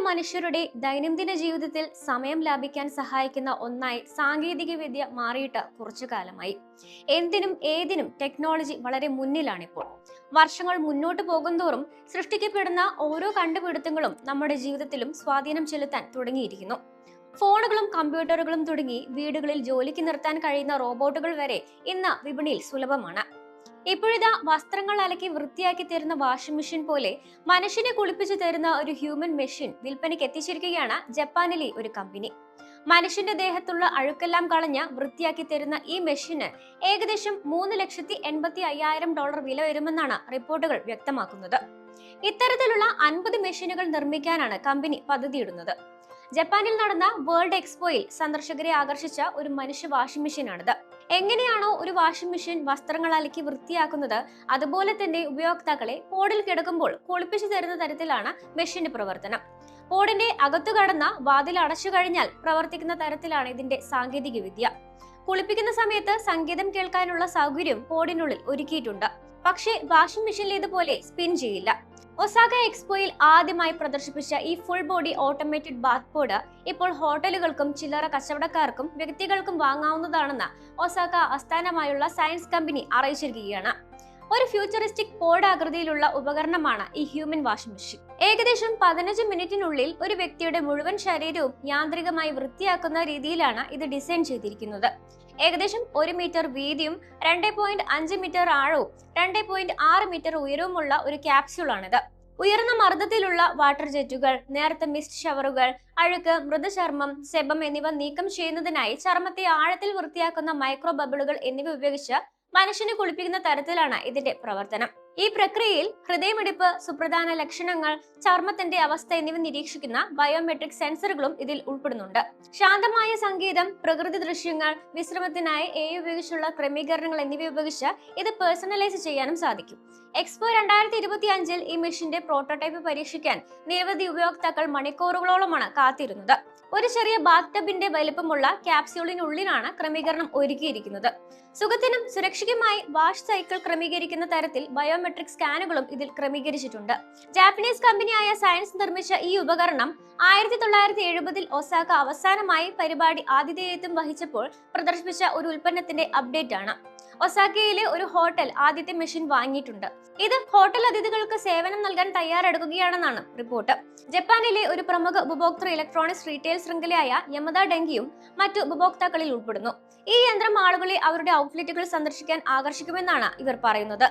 മനുഷ്യരുടെ ദൈനംദിന ജീവിതത്തിൽ സമയം ലാഭിക്കാൻ സഹായിക്കുന്ന ഒന്നായി സാങ്കേതികവിദ്യ മാറിയിട്ട് കുറച്ചു കാലമായി. എന്തിനും ഏതിനും ടെക്നോളജി വളരെ മുന്നിലാണിപ്പോൾ. വർഷങ്ങൾ മുന്നോട്ട് പോകുന്തോറും സൃഷ്ടിക്കപ്പെടുന്ന ഓരോ കണ്ടുപിടുത്തങ്ങളും നമ്മുടെ ജീവിതത്തിലും സ്വാധീനം ചെലുത്താൻ തുടങ്ങിയിരിക്കുന്നു. ഫോണുകളും കമ്പ്യൂട്ടറുകളും തുടങ്ങി വീടുകളിൽ ജോലിക്ക് നിർത്താൻ കഴിയുന്ന റോബോട്ടുകൾ വരെ ഇന്ന് വിപണിയിൽ സുലഭമാണ്. ഇപ്പോഴിതാ വസ്ത്രങ്ങൾ അലക്കി വൃത്തിയാക്കി തരുന്ന വാഷിംഗ് മെഷീൻ പോലെ മനുഷ്യനെ കുളിപ്പിച്ചു തരുന്ന ഒരു ഹ്യൂമൻ മെഷീൻ വിൽപ്പനയ്ക്ക് എത്തിച്ചിരിക്കുകയാണ് ജപ്പാനിലെ ഒരു കമ്പനി. മനുഷ്യന്റെ ദേഹത്തുള്ള അഴുക്കെല്ലാം കളഞ്ഞ് വൃത്തിയാക്കി തരുന്ന ഈ മെഷീന് ഏകദേശം $3,85,000 വില വരുമെന്നാണ് റിപ്പോർട്ടുകൾ വ്യക്തമാക്കുന്നത്. ഇത്തരത്തിലുള്ള 50 മെഷീനുകൾ നിർമ്മിക്കാനാണ് കമ്പനി പദ്ധതിയിടുന്നത്. ജപ്പാനിൽ നടന്ന വേൾഡ് എക്സ്പോയിൽ സന്ദർശകരെ ആകർഷിച്ച ഒരു മനുഷ്യ വാഷിംഗ് മെഷീനാണിത്. എങ്ങനെയാണോ ഒരു വാഷിംഗ് മെഷീൻ വസ്ത്രങ്ങൾ അലക്കി വൃത്തിയാക്കുന്നത്, അതുപോലെ തന്നെ ഉപയോക്താക്കളെ പോഡിൽ കിടക്കുമ്പോൾ കുളിപ്പിച്ചു തരുന്ന തരത്തിലാണ് മെഷീന്റെ പ്രവർത്തനം. പോഡിന്റെ അകത്തു കടന്ന വാതിൽ അടച്ചു കഴിഞ്ഞാൽ പ്രവർത്തിക്കുന്ന തരത്തിലാണ് ഇതിന്റെ സാങ്കേതിക വിദ്യ. കുളിപ്പിക്കുന്ന സമയത്ത് സംഗീതം കേൾക്കാനുള്ള സൗകര്യം പോഡിനുള്ളിൽ ഒരുക്കിയിട്ടുണ്ട്. പക്ഷേ വാഷിംഗ് മെഷീനിലേതുപോലെ സ്പിൻ ചെയ്യില്ല. ഒസാക എക്സ്പോയിൽ ആദ്യമായി പ്രദർശിപ്പിച്ച ഈ full body automated bath pod ഇപ്പോൾ ഹോട്ടലുകൾക്കും ചില്ലറ കച്ചവടക്കാർക്കും വ്യക്തികൾക്കും വാങ്ങാവുന്നതാണെന്ന് ഒസാക ആസ്ഥാനമായുള്ള സയൻസ് കമ്പനി അറിയിച്ചിരിക്കുകയാണ്. ഒരു ഫ്യൂച്ചറിസ്റ്റിക് പോഡ് ആകൃതിയിലുള്ള ഉപകരണമാണ് ഈ ഹ്യൂമൻ വാഷിംഗ് മെഷീൻ. ഏകദേശം 15 മിനിറ്റിനുള്ളിൽ ഒരു വ്യക്തിയുടെ മുഴുവൻ ശരീരവും യാന്ത്രികമായി വൃത്തിയാക്കുന്ന രീതിയിലാണ് ഇത് ഡിസൈൻ ചെയ്തിരിക്കുന്നത്. ഏകദേശം 1 മീറ്റർ വീതിയും 2.5 മീറ്റർ ആഴവും 2.6 മീറ്റർ ഉയരവുമുള്ള ഒരു ക്യാപ്സ്യൂളാണിത്. ഉയർന്ന മർദ്ദത്തിലുള്ള വാട്ടർ ജെറ്റുകൾ, നേർത്ത മിസ്റ്റ് ഷവറുകൾ, അഴുക്ക്, മൃദുചർമ്മം, സെബം എന്നിവ നീക്കം ചെയ്യുന്നതിനായി ചർമ്മത്തെ ആഴത്തിൽ വൃത്തിയാക്കുന്ന മൈക്രോ ബബിളുകൾ എന്നിവ ഉപയോഗിച്ച് മനുഷ്യനെ കുളിപ്പിക്കുന്ന തരത്തിലാണ് ഇതിന്റെ പ്രവർത്തനം. ഈ പ്രക്രിയയിൽ ഹൃദയമിടിപ്പ്, സുപ്രധാന ലക്ഷണങ്ങൾ, ചർമ്മത്തിന്റെ അവസ്ഥ എന്നിവ നിരീക്ഷിക്കുന്ന ബയോമെട്രിക് സെൻസറുകളും ഇതിൽ ഉൾപ്പെടുന്നുണ്ട്. ശാന്തമായ സംഗീതം, പ്രകൃതി ദൃശ്യങ്ങൾ, വിശ്രമത്തിനായി AI ഉപയോഗിച്ചുള്ള ക്രമീകരണങ്ങൾ എന്നിവ ഉപയോഗിച്ച് ഇത് പേഴ്സണലൈസ് ചെയ്യാനും സാധിക്കും. എക്സ്പോ 2025 ഈ മെഷീന്റെ പ്രോട്ടോടൈപ്പ് പരീക്ഷിക്കാൻ നിരവധി ഉപയോക്താക്കൾ മണിക്കൂറുകളോളമാണ് കാത്തിരുന്നത്. ഒരു ചെറിയ ബാത്ത് ടബിന്റെ വലിപ്പമുള്ള ക്യാപ്സ്യൂളിനുള്ളിലാണ് ക്രമീകരണം ഒരുക്കിയിരിക്കുന്നത്. സുഖത്തിനും സുരക്ഷിതമായി വാഷ് സൈക്കിൾ ക്രമീകരിക്കുന്ന തരത്തിൽ ബയോമെട്രിക് സ്കാനുകളും ഇതിൽ ക്രമീകരിച്ചിട്ടുണ്ട്. ജാപ്പനീസ് കമ്പനിയായ സയൻസ് നിർമ്മിച്ച ഈ ഉപകരണം 1970 ഒസാക അവസാനമായി പരിപാടി ആതിഥേയത്വം വഹിച്ചപ്പോൾ പ്രദർശിപ്പിച്ച ഒരു ഉൽപ്പന്നത്തിന്റെ അപ്ഡേറ്റ് ആണ്. ഒസാക്കയിലെ ഒരു ഹോട്ടൽ ആദ്യത്തെ മെഷീൻ വാങ്ങിയിട്ടുണ്ട്. ഇത് ഹോട്ടൽ അതിഥികൾക്ക് സേവനം നൽകാൻ തയ്യാറെടുക്കുകയാണെന്നാണ് റിപ്പോർട്ട്. ജപ്പാനിലെ ഒരു പ്രമുഖ ഉപഭോക്തൃ ഇലക്ട്രോണിക്സ് റീറ്റെയിൽ ശൃംഖലയായ യമദ ഡെങ്കിയും മറ്റു ഉപഭോക്താക്കളിൽ ഉൾപ്പെടുന്നു. ഈ യന്ത്രം ആളുകളെ അവരുടെ ഔട്ട്ലെറ്റുകൾ സന്ദർശിക്കാൻ ആകർഷിക്കുമെന്നാണ് ഇവർ പറയുന്നത്.